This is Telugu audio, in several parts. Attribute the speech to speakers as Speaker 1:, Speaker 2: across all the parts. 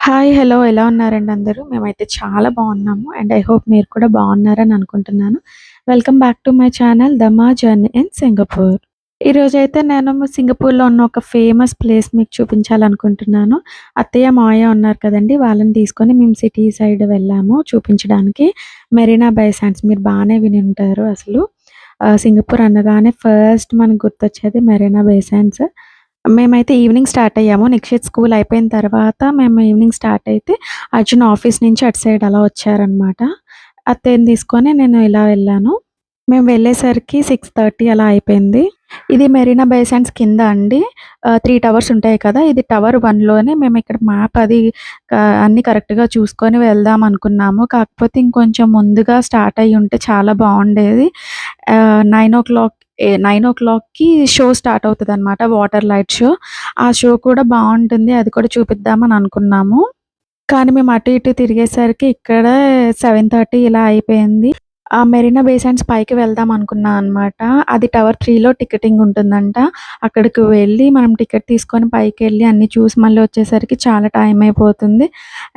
Speaker 1: హాయ్. హలో. ఎలా ఉన్నారండి అందరూ? మేమైతే చాలా బావున్నాము. అండ్ ఐ హోప్ మీరు కూడా బావున్నారని అనుకుంటున్నాను. Welcome back to my channel 'the మా జర్నీ ఇన్ సింగపూర్'. ఈరోజైతే నేను సింగపూర్‌లో ఉన్న ఒక ఫేమస్ ప్లేస్ మీకు చూపించాలనుకుంటున్నాను. అత్తయ్య, మావయ్య ఉన్నారు కదండీ! వాళ్ళని తీసుకొని మేము సిటీ సైడ్ వెళ్ళాము చూపించడానికి. మెరీనా బై సాండ్స్ మీరు బానే వినుంటారు అసలు. సింగపూర్ అనగానే ఫస్ట్ మనకు గుర్తొచ్చేది మెరీనా బై సాండ్స్. మేమైతే ఈవినింగ్ స్టార్ట్ అయ్యాము. నిక్షిత్ స్కూల్ అయిపోయిన తర్వాత మేము ఈవినింగ్ స్టార్ట్ అయితే అర్జున్ ఆఫీస్ నుంచి అటు సైడ్ అలా వచ్చారనమాట. అత్తయ్యని తీసుకొని నేను ఇలా వెళ్ళాను. మేము వెళ్ళేసరికి 6:30 అలా అయిపోయింది. ఇది మెరీనా బై సాండ్స్ కింద అండి. 3 టవర్స్ ఉంటాయి కదా! ఇది టవర్ 1లోనే మేమిక్కడ మ్యాప్ అది అన్నీ కరెక్ట్‌గా చూసుకొని వెళ్దాం అనుకున్నాము. కాకపోతే ఇంకొంచెం ముందుగా స్టార్ట్ అయ్యుంటే చాలా బావుండేది. 9:00కి షో స్టార్ట్ అవుతదనమాట. Water light show. ఆ షో కూడా బావుంటుంది. అది కూడా చూపిద్దామని అనుకున్నాము. కానీ మేము అటు ఇటు తిరిగేసరికి ఇక్కడే 7:30 ఇలా అయిపోయింది. ఆ మెరీనా బే సాండ్స్ పైకి వెళ్దాం అనుకున్నా అనమాట. అది టవర్ 3లో టికెటింగ్ ఉంటుందంట. అక్కడికి వెళ్ళి మనం టికెట్ తీసుకొని పైకెళ్ళి అన్నీ చూసి మళ్ళీ వచ్చేసరికి చాలా టైం అయిపోతుంది.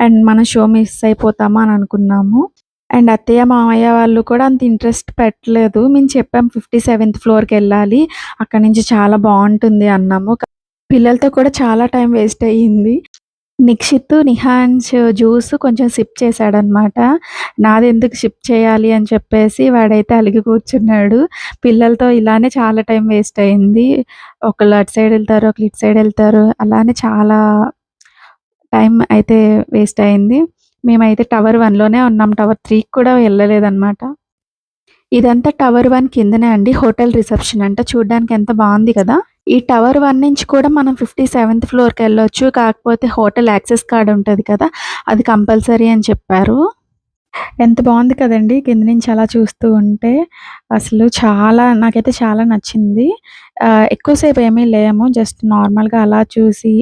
Speaker 1: అండ్ మనం షో మిస్ అయిపోతాము అని అనుకున్నాము. అండ్ అత్తయ్య, మామయ్య వాళ్ళు కూడా అంత ఇంట్రెస్ట్ పెట్టలేదు. మేము చెప్పాం 57థ్ ఫ్లోర్‌కెళ్ళాలి. అక్కడి నుంచి చాలా బావుంటుంది అన్నాము. పిల్లలతో కూడా చాలా టైం వేస్ట్ అయ్యింది. నిక్షిత్, నిహాన్ష్ జ్యూస్ కొంచెం సిప్ చేశాడనమాట. నాదెందుకు సిప్ చేయాలి అని చెప్పేసి వాడైతే అలిగి కూర్చున్నాడు. పిల్లలతో ఇలానే చాలా టైం వేస్ట్ అయింది. ఒకళ్ళు అటు సైడ్ ఎళ్తారు, ఒకళ్ళు ఇటు సైడ్ ఎళ్తారు. అలానే చాలా టైం అయితే వేస్ట్ అయింది. మేమైతే టవర్ 1లోనే ఉన్నాం. టవర్ 3కి కూడా వెళ్ళలేదనమాట. ఇదంతా టవర్ 1 కిందనే అండి. హోటల్ రిసెప్షన్ అంట. చూడ్డానికి ఎంత బావుంది కదా! ఈ టవర్ 1 నుంచి కూడా మనం 57థ్ ఫ్లోర్‌కెళ్ళొచ్చు. కాకపోతే హోటల్ యాక్సెస్ కార్డ్ ఉంటది కదా! అది కంపల్సరీ అని చెప్పారు. ఎంత బావుంది కదండీ! కింద నుంచి అలా చూస్తూ ఉంటే. అసలు చాలా నాకైతే చాలా నచ్చింది. ఎక్కువ సేపు ఏమీ లేము. జస్ట్ నార్మల్‌గా అలా చూసి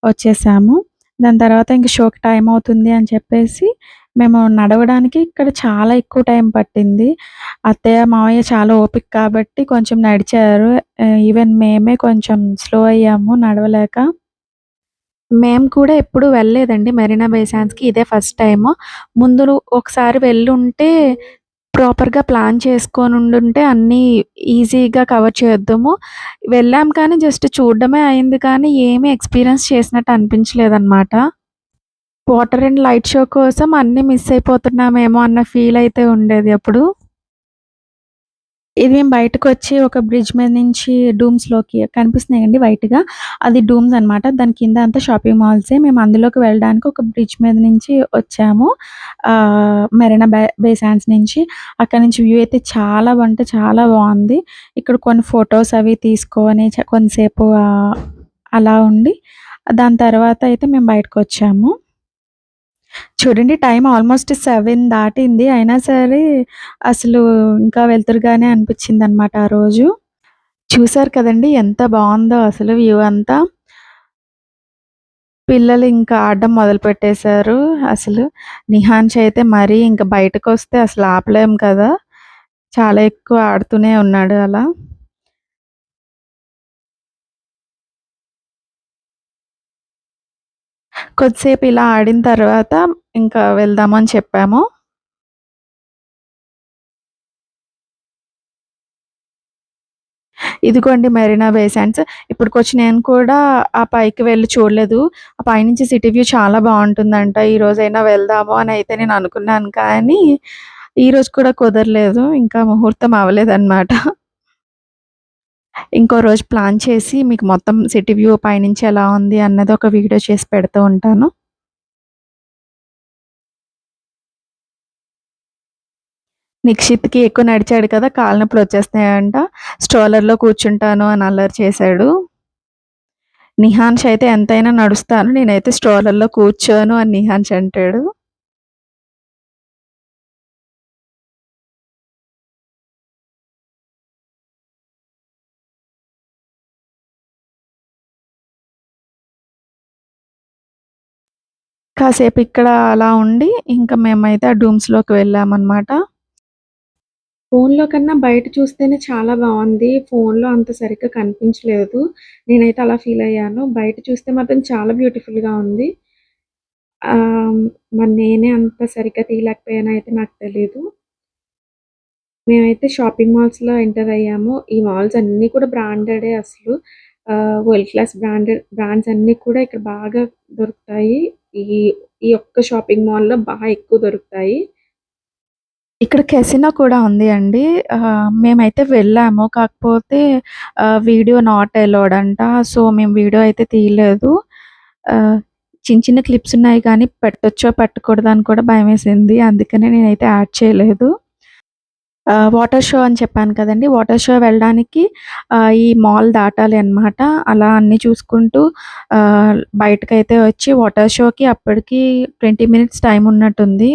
Speaker 1: వచ్చేసాము. దాని తర్వాత ఇంక షోకి టైం అవుతుంది అని చెప్పేసి మేము నడవడానికి ఇక్కడ చాలా ఎక్కువ టైం పట్టింది. అత్తయ్య, మావయ్య చాలా ఓపిక కాబట్టి కొంచెం నడిచారు. ఈవెన్ మేమే కొంచెం స్లో అయ్యాము నడవలేక. మేము కూడా ఎప్పుడు వెళ్ళలేదండి మెరీనా బే సాండ్స్‌కి. ఇదే ఫస్ట్ టైము. ముందు ఒకసారి వెళ్ళుంటే ప్రాపర్‌గా ప్లాన్ చేసుకొనుండుంటే అన్నీ ఈజీగా కవర్ చేద్దుము. వెళ్ళాం కానీ జస్ట్ చూడడమే అయింది కానీ ఏమి ఎక్స్‌పీరియన్స్ చేసినట్టు అనిపించలేదనమాట. వాటర్ అండ్ లైట్ షో కోసం అన్నీ మిస్ అయిపోతున్నామేమో అన్న ఫీల్ అయితే ఉండేది అప్పుడు. ఇది మేము బయటకొచ్చి ఒక బ్రిడ్జ్ మీద నుంచి డూమ్స్‌లోకి కనిపిస్తున్నాయండి వైట్‌గా. అది డూమ్స్ అనమాట. దాని కింద అంతా షాపింగ్ మాల్సే. మేము అందులోకి వెళ్ళడానికి ఒక బ్రిడ్జ్ మీద నుంచి వచ్చాము. మెరీనా బే సాండ్స్ నుంచి. అక్కడి నుంచి వ్యూ అయితే చాలా అంటే చాలా బావుంది. ఇక్కడ కొన్ని ఫోటోస్ అవి తీసుకొని కొంతసేపు అలా ఉండి దాని తర్వాత అయితే మేము బయటకొచ్చాము. చూడండి టైం ఆల్మోస్ట్ 7 దాటింది. అయినా సరే అసలు ఇంకా వెలుతురుగానే అనిపించిందనమాట ఆ రోజు. చూసారు కదండీ! ఎంత బావుందో అసలు వ్యూ అంతా. పిల్లలు ఇంకా ఆడడం మొదలుపెట్టేశారు. అసలు నిహాన్ష్ అయితే మరీ ఇంక బయటకొస్తే అసలు ఆపలేం కదా! చాలా ఎక్కువ ఆడుతూనే ఉన్నాడు అలా. కొద్దిసేపు ఇలా ఆడిన తర్వాత ఇంకా వెళ్దామని చెప్పాము. ఇదిగోండి మెరీనా బే సాండ్స్. ఇప్పటికొచ్చి నేను కూడా ఆ పైకి వెళ్లి చూడలేదు. ఆ పైనుంచి సిటీ వ్యూ చాలా బావుంటుందంట. ఈరోజైనా వెళ్దాము అనయితే నేను అనుకున్నాను కానీ, ఈరోజు కూడా కుదరలేదు. ఇంకా ముహూర్తం అవ్వలేదనమాట. ఇంకో రోజు ప్లాన్ చేసి మీకు మొత్తం సిటీ వ్యూ పైనుంచి ఎలా ఉంది అన్నది ఒక వీడియో చేసి పెడుతూ ఉంటాను. నిక్షిత్‌కి ఎక్కువ నడిచాడు కదా! కాళ్ళు నొప్పులొచ్చేస్తున్నాయంట. స్ట్రోలర్‌లో కూర్చుంటాను అని అల్లరి చేశాడు. నిహాన్ష్ అయితే ఎంతైనా నడుస్తాను. నేనైతే స్ట్రోలర్‌లో కూర్చోను అని నిహాన్ష్ అంటాడు. కాసేపు ఇక్కడ అలా ఉండి, ఇంకా మేమైతే ఆ డూమ్స్‌లోకి వెళ్ళామనమాట. ఫోన్‌లో కన్నా బయట చూస్తేనే చాలా బావుంది. ఫోన్‌లో అంత సరిగ్గా కనిపించలేదు. నేనైతే అలా ఫీల్ అయ్యాను. బయట చూస్తే మాత్రం చాలా బ్యూటిఫుల్‌గా ఉంది. మరి నేనే అంత సరిగ్గా తీయలేకపోయానో అయితే నాకు తెలీదు. మేమైతే షాపింగ్ మాల్స్‌లో ఎంటర్ అయ్యాము. ఈ మాల్స్ అన్నీ కూడా బ్రాండెడే అసలు. వరల్డ్ క్లాస్ బ్రాండ్స్ అన్నీ కూడా ఇక్కడ బాగా దొరుకుతాయి. ఈ ఈ ఒక్క షాపింగ్ మాల్‌లో ఎక్కువ దొరుకుతాయి. ఇక్కడ కెసినో కూడా ఉంది అండి. మేమైతే వెళ్ళాము. కాకపోతే వీడియో నాట్ అలౌడ్ అంట. సో, మేము వీడియో అయితే తీయలేదు. ఆహ్, చిన్న చిన్న క్లిప్స్ ఉన్నాయి కానీ పెట్టొచ్చో, పెట్టకూడదో అని కూడా భయమేసింది. అందుకనే నేనైతే యాడ్ చేయలేదు. వాటర్ షో అని చెప్పాను కదండీ! వాటర్ షో వెళ్ళడానికి ఈ మాల్ దాటాలి అన్నమాట. అలా అన్నీ చూసుకుంటూ బయటకైతే వచ్చి వాటర్ షోకి అప్పటికి 20 మినిట్స్ టైమ్ ఉన్నట్టుంది.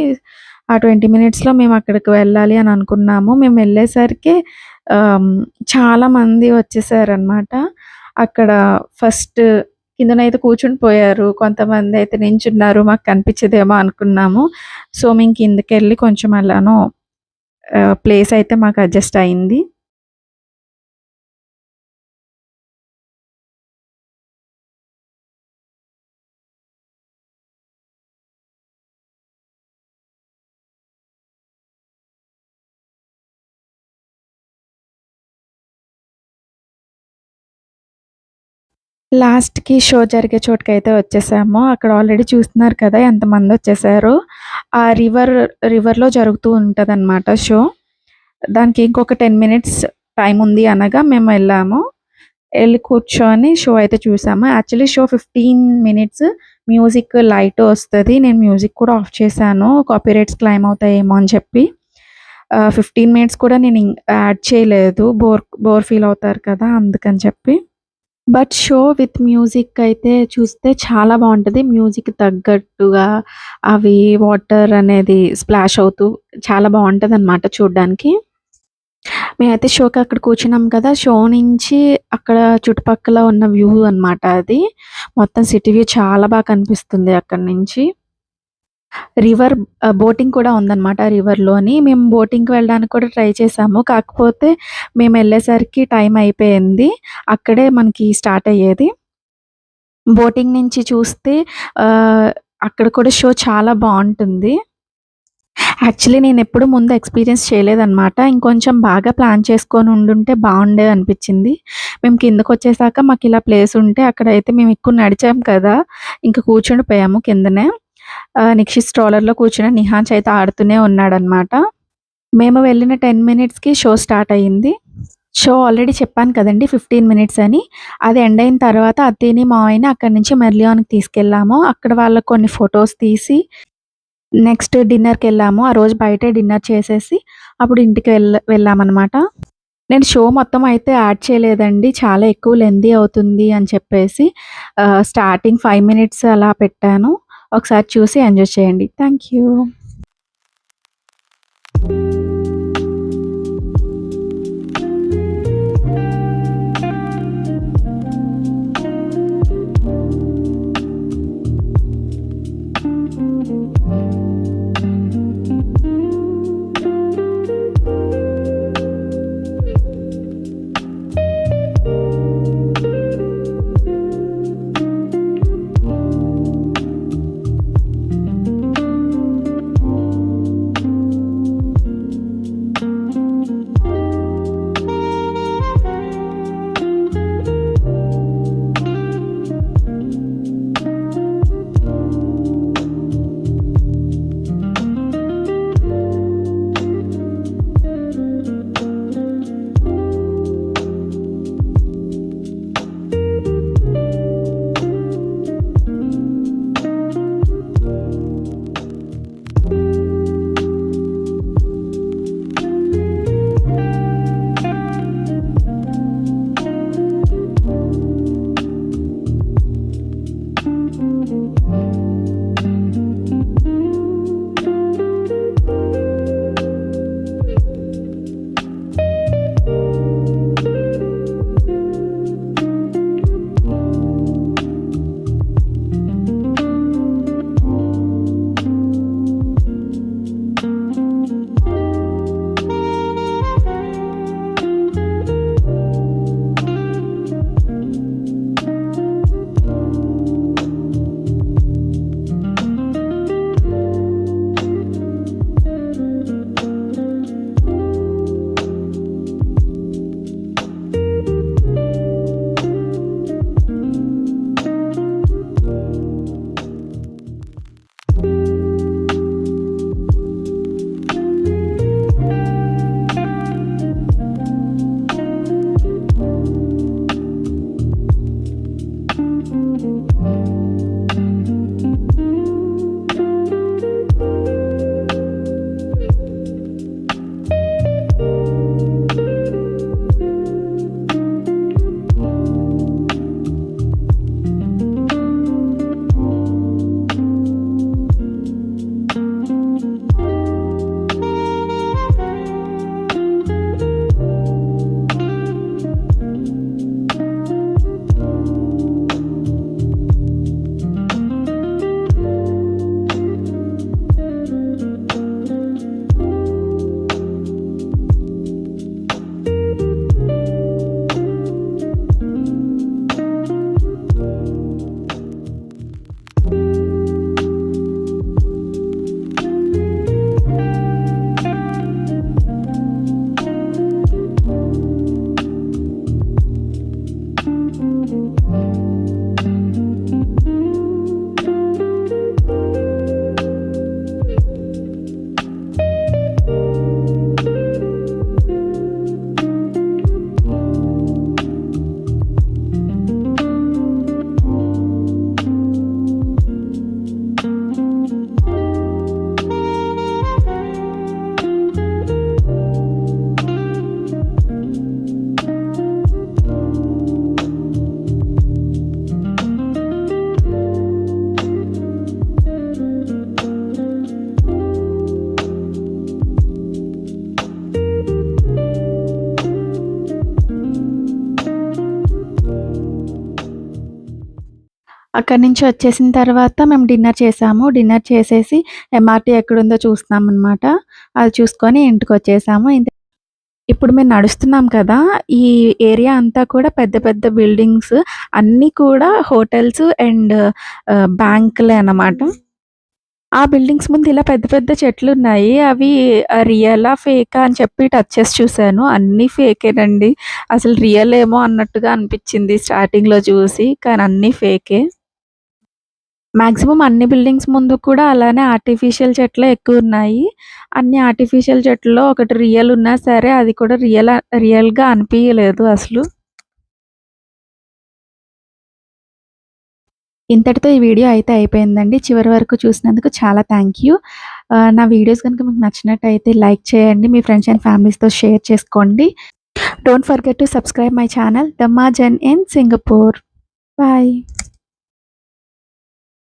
Speaker 1: ఆ 20 మినిట్స్‌లో మేము అక్కడికి వెళ్ళాలి అని అనుకున్నాము. మేము వెళ్ళేసరికి ఆహ్, చాలామంది వచ్చేసారన్నమాట. అక్కడ ఫస్ట్ కిందనైతే కూర్చుని పోయారు. కొంతమందయితే నించున్నారు. మాకు కనిపించదేమో అనుకున్నాము. సో, మేము కిందకెళ్ళి కొంచెం ఎలానో ప్లేస్ అయితే మాకు అడ్జస్ట్ అయింది. లాస్ట్‌కి షో జరిగే చోటుకైతే వచ్చేసాము. అక్కడ ఆల్రెడీ చూస్తున్నారు కదా! ఎంతమందొచ్చేసారో. ఆ రివర్‌లో జరుగుతూ ఉంటదనమాట షో. దానికి ఇంకొక 10 మినిట్స్ టైమ్ ఉంది అనగా మేమెళ్ళాము. ఎళ్లి కూర్చొని షో అయితే చూసాము. Actually show 15 minutes music light ఒస్తది. నేను మ్యూజిక్ కూడా ఆఫ్ చేశాను. కాపీరైట్స్ క్లెయిమ్ అవుతాయేమో అని చెప్పి. 15 మినిట్స్ కూడా నేను యాడ్ చేయలేదు. బోర్ ఫీల్ అవుతారు కదా! అందుకని చెప్పి. బట్ షో విత్ మ్యూజిక్ అయితే చూస్తే చాలా బావుంటది. మ్యూజిక్‌కి తగ్గట్టుగా అవి వాటర్ అనేది స్ప్లాష్ అవుతూ చాలా బావుంటదనమాట చూడ్డానికి. మేమైతే షోకి అక్కడ కూర్చున్నాం కదా! షో నుంచి అక్కడ చుట్టుపక్కల ఉన్న వ్యూ అనమాట అది. మొత్తం సిటీ వ్యూ చాలా కనిపిస్తుంది అక్కడి నుంచి. రివర్ బోటింగ్ కూడా ఉందనమాట రివర్‌లోని. మేము బోటింగ్‌కి వెళ్ళడానికి కూడా ట్రై చేసాము. కాకపోతే మేమెళ్ళేసరికి టైం అయిపోయింది. అక్కడే మనకి స్టార్ట్ అయ్యేది. బోటింగ్ నుంచి చూస్తే ఆహ్, అక్కడ కూడా షో చాలా బావుంటుంది. యాక్చువల్లీ నేనెప్పుడు ముందు ఎక్స్‌పీరియన్స్ చేయలేదనమాట. ఇంకొంచెం బాగా ప్లాన్ చేసుకొని ఉండుంటే బావుండేదనిపిచ్చింది. మేము కిందకొచ్చేసాక మాకిలా ప్లేసుంటే అక్కడైతే మేమెక్కువ నడిచాం కదా! ఇంక కూర్చుండిపోయాము కిందనే. నిక్షిత్ స్ట్రోలర్‌లో కూర్చుని నిహాన్ష్ అయితే ఆడుతూనే ఉన్నాడనమాట. మేము వెళ్ళిన 10 మినిట్స్‌కి షో స్టార్ట్ అయింది. షో ఆల్రెడీ చెప్పాను కదండీ 15 మినిట్స్ అని. అది ఎండ్ అయిన తర్వాత అత్తయ్యని, మావయ్యని అక్కడి నుంచి మెర్లియాన్‌కి తీసుకెళ్ళాము. అక్కడ వాళ్ళకి కొన్ని ఫోటోస్ తీసి నెక్స్ట్ డిన్నర్‌కెళ్ళాము. ఆ రోజు బయటే డిన్నర్ చేసేసి అప్పుడు ఇంటికి వెళ్ళామనమాట. నేను షో మొత్తం అయితే యాడ్ చేయలేదండి. చాలా ఎక్కువ లెంథీ అవుతుంది అని చెప్పేసి స్టార్టింగ్ 5 మినిట్స్ అలా పెట్టాను. ఒకసారి చూసి ఎంజాయ్ చేయండి. Thank you. అక్కడి నుంచి వచ్చేసిన తర్వాత మేము డిన్నర్ చేసాము. డిన్నర్ చేసేసి ఎంఆర్‌టీ ఎక్కడుందో చూస్తున్నామనమాట. అది చూసుకొని ఇంటికొచ్చేసాము. ఇప్పుడు మేము నడుస్తున్నాం కదా! ఈ ఏరియా అంతా కూడా పెద్ద పెద్ద బిల్డింగ్స్ అన్నీ కూడా హోటల్స్ అండ్ బ్యాంకులే అన్నమాట. ఆ బిల్డింగ్స్ ముందు ఇలా పెద్ద పెద్ద చెట్లున్నాయి. అవి రియలా? ఫేకా? అని చెప్పి టచ్ చేసి చూసాను. అన్నీ ఫేకేనండి. అసలు రియల్ ఏమో అన్నట్టుగా అనిపిచ్చింది స్టార్టింగ్‌లో చూసి. కానీ అన్నీ ఫేకే. మాక్సిమం అన్ని బిల్డింగ్స్ ముందు కూడా అలానే ఆర్టిఫిషియల్ చెట్లే ఎక్కువున్నాయి. అన్ని ఆర్టిఫిషియల్ చెట్లలో ఒకటి రియల్ ఉన్నా సరే అది కూడా రియల్‌గా అనిపియలేదు అసలు. ఇంతటితో ఈ వీడియో అయితే అయిపోయిందండి. చివరి వరకు చూసినందుకు చాలా థ్యాంక్ యూ. నా వీడియోస్ గనుక మీకు నచ్చినట్టయితే లైక్ చేయండి. మీ ఫ్రెండ్స్ అండ్ ఫ్యామిలీస్‌తో షేర్ చేసుకోండి. Don't forget to subscribe my channel 'the మాజన్ ఇన్ సింగపూర్'. బాయ్.